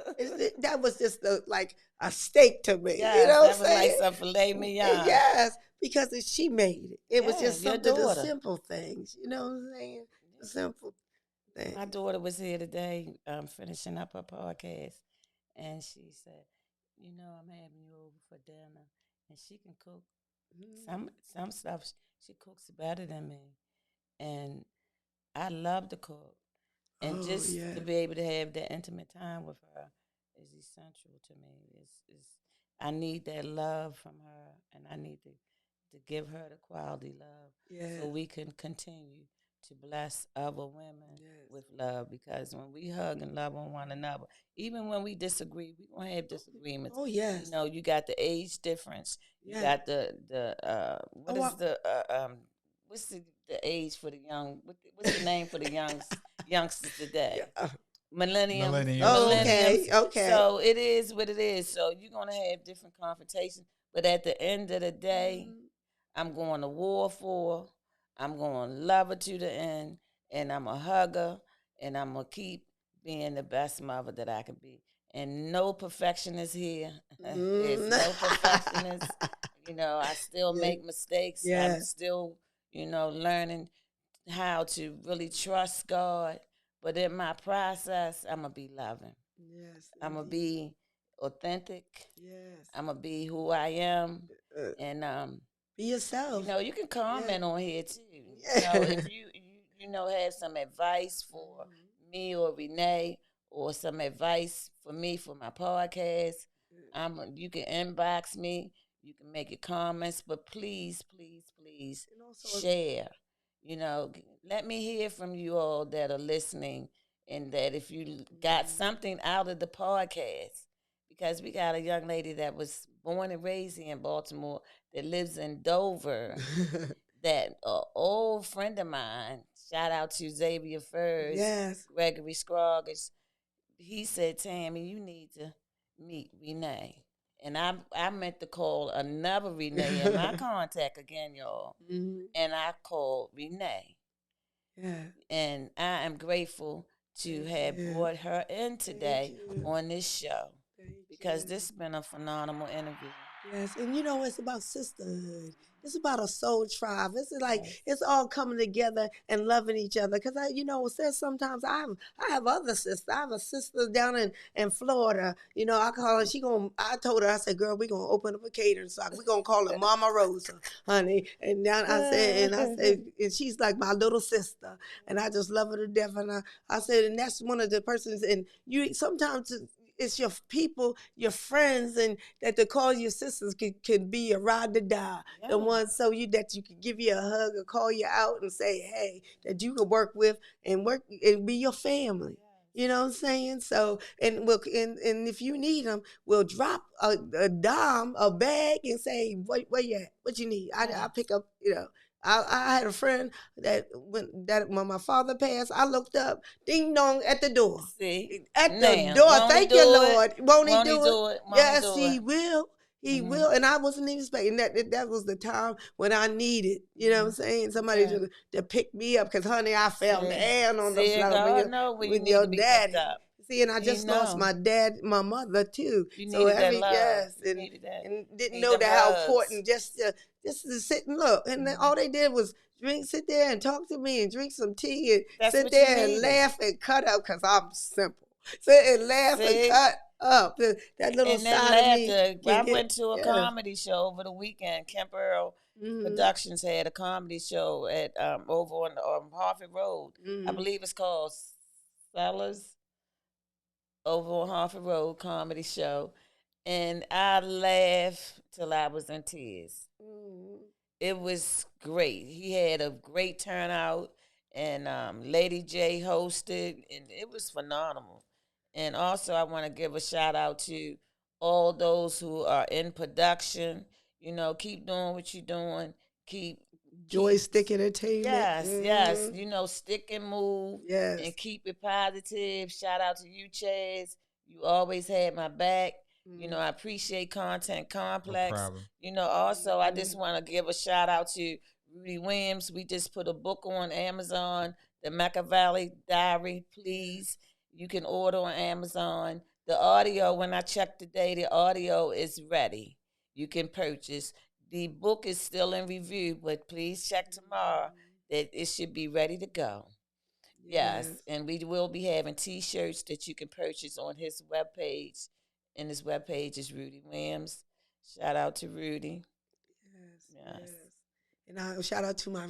that was just like a steak to me. You Yes, know what that I'm was like saying? some filet mignon. Yes, because she made it. It was Yeah, just your something, the daughter. simple things. You know what I'm saying? The simple My things. daughter was here today, finishing up her podcast, and she said, I'm having you over for dinner, and she can cook Mm. some stuff. She cooks better than me, and I love to cook, and Oh, just yeah. to be able to have that intimate time with her is essential to me. It's I need that love from her, and I need to give her the quality love Yes. so we can continue to bless other women Yes. with love. Because when we hug and love on one another, even when we disagree, we gonna have disagreements. Oh, yes. You got the age difference. You Yes. got the what Oh, is the what's the age for the young? What's the name for the youngsters today? yeah. Millenniums. The Millenniums. Oh, Yeah. okay. millenniums. Okay. So it is what it is. So you're gonna have different confrontations, but at the end of the day, Mm. I'm going to war for. I'm going to love her to the end, and I'm a hugger, and I'm gonna keep being the best mother that I can be. And no perfectionist here. There's Mm. no perfectionist. I still yeah. make mistakes. I'm Yeah. still, learning how to really trust God. But in my process, I'm going to be loving. Yes, I'm going to indeed. be authentic. Yes. I'm going to be who I am. Uh, And, be yourself. you can Yeah. comment on here too. Yeah. If you have some advice for Mhm. me or Renee or some advice for me for my podcast, you can inbox me. You can make your comments, but please, please, please And also, share. Let me hear from you all that are listening, and that if you got something out of the podcast, because we got a young lady that was born and raised here in Baltimore that lives in Dover, that an old friend of mine, shout out to Xavier Furs, yes. Gregory Scroggins, he said, Tammy, you need to meet Renee. And I meant to call another Renee in my contact again, y'all. Mhm. And I called Renee. Yeah. And I am grateful to Thank have you. brought her in Thank today you. on this show Thank because you. this has been a phenomenal interview. Yes, and you know it's about sisterhood. It's about a soul tribe. It's like Yes. it's all coming together and loving each other. Cause says sometimes I have other sisters. I have a sister down in Florida. I call her. I told her, I said, girl, we gonna open up a catering stock. We gonna call her Mama Rosa, honey. And now I said, and she's like my little sister, and I just love her to death. And I said, and that's one of the persons. And you sometimes it's your people, your friends, and that they call your sisters could be a ride to die. The Yeah. ones so that you could give you a hug or call you out and say, hey, that you could work with and work and be your family. You know what I'm saying? So, and if you need them, we'll drop a dime, a bag, and say, where you at? What you need? I pick up, I had a friend when my father passed, I looked up, ding dong at the door. See, At the now door. won't he Thank you, do it? Lord. Won't he Won't he do it? do it? Won't he Yes, do it? he will. He Mm-hmm. will. And I wasn't even expecting that was the time when I needed, you know what I'm saying? Somebody to pick me up. Because, honey, I fell down on the See, floor God know when you with need your to be picked daddy. up. See, and I He just lost know. my mother too. You So needed that love. yes, You needed that. and didn't Need know them that how hugs. important just to sit and look. And then all they did was sit there and talk to me and drink some tea and That's sit what you there and needed. laugh and cut up because I'm simple. Sit and laugh and See? cut up. That little And that side of me laughter. I can get went to a comedy show over the weekend. Kemp Earl Productions had a comedy show at over on Harford Road. I believe it's called Sellers, over on Harford Road comedy show. And I laughed till I was in tears. It was great. He had a great turnout, and Lady J hosted, and it was phenomenal. And also, I want to give a shout out to all those who are in production. Keep doing what you're doing. Joystick Entertainment. Yes. Stick and move. Yes. And keep it positive. Shout out to you, Chaz. You always had my back. I appreciate Content Complex. No problem. Also, I just want to give a shout out to Rudy Williams. We just put a book on Amazon, The Mecca Valley Diary. Please, you can order on Amazon. The audio, when I checked today, the audio is ready. You can purchase. The book is still in review, but please check tomorrow that it should be ready to go. Yes, and we will be having T-shirts that you can purchase on his webpage. And his webpage is Rudy Williams. Shout out to Rudy. Yes. And I shout out to my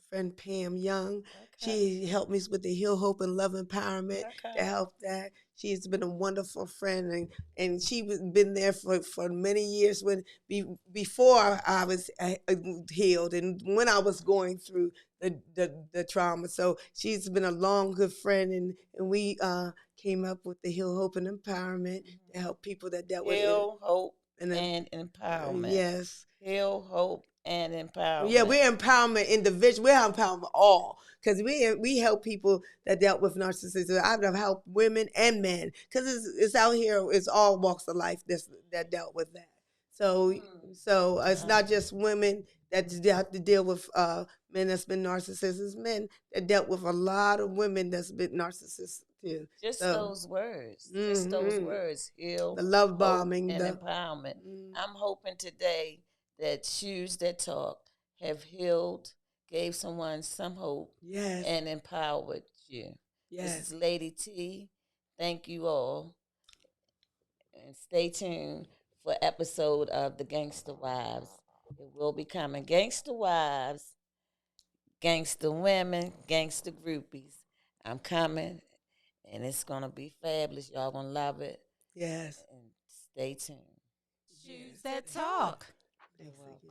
friend Pam Young. She helped me with the Heal, Hope, and Love Empowerment to help that. She's been a wonderful friend, and she's been there for many years before I was healed and when I was going through the trauma. So she's been a long, good friend, and we came up with the Heal, Hope, and Empowerment to help people that dealt with it. Heal, Hope, and Empowerment. Yes. Heal, Hope, and Empowerment. Yeah, we're empowerment individual. We're empowerment all because we help people that dealt with narcissism. I've helped women and men because it's out here. It's all walks of life that dealt with that. So it's not just women that have to deal with men that's been narcissists. It's men that dealt with a lot of women that's been narcissists too. Just those words. Just those words. Heal, the love bombing, and empowerment. I'm hoping today that Shoes That Talk have healed, gave someone some hope, and empowered you. This is Lady T. Thank you all. And stay tuned for episode of The Gangster Wives. It will be coming. Gangster Wives, Gangster Women, Gangster Groupies. I'm coming, and it's going to be fabulous. Y'all going to love it. Yes. And stay tuned. Shoes That Talk. You're welcome.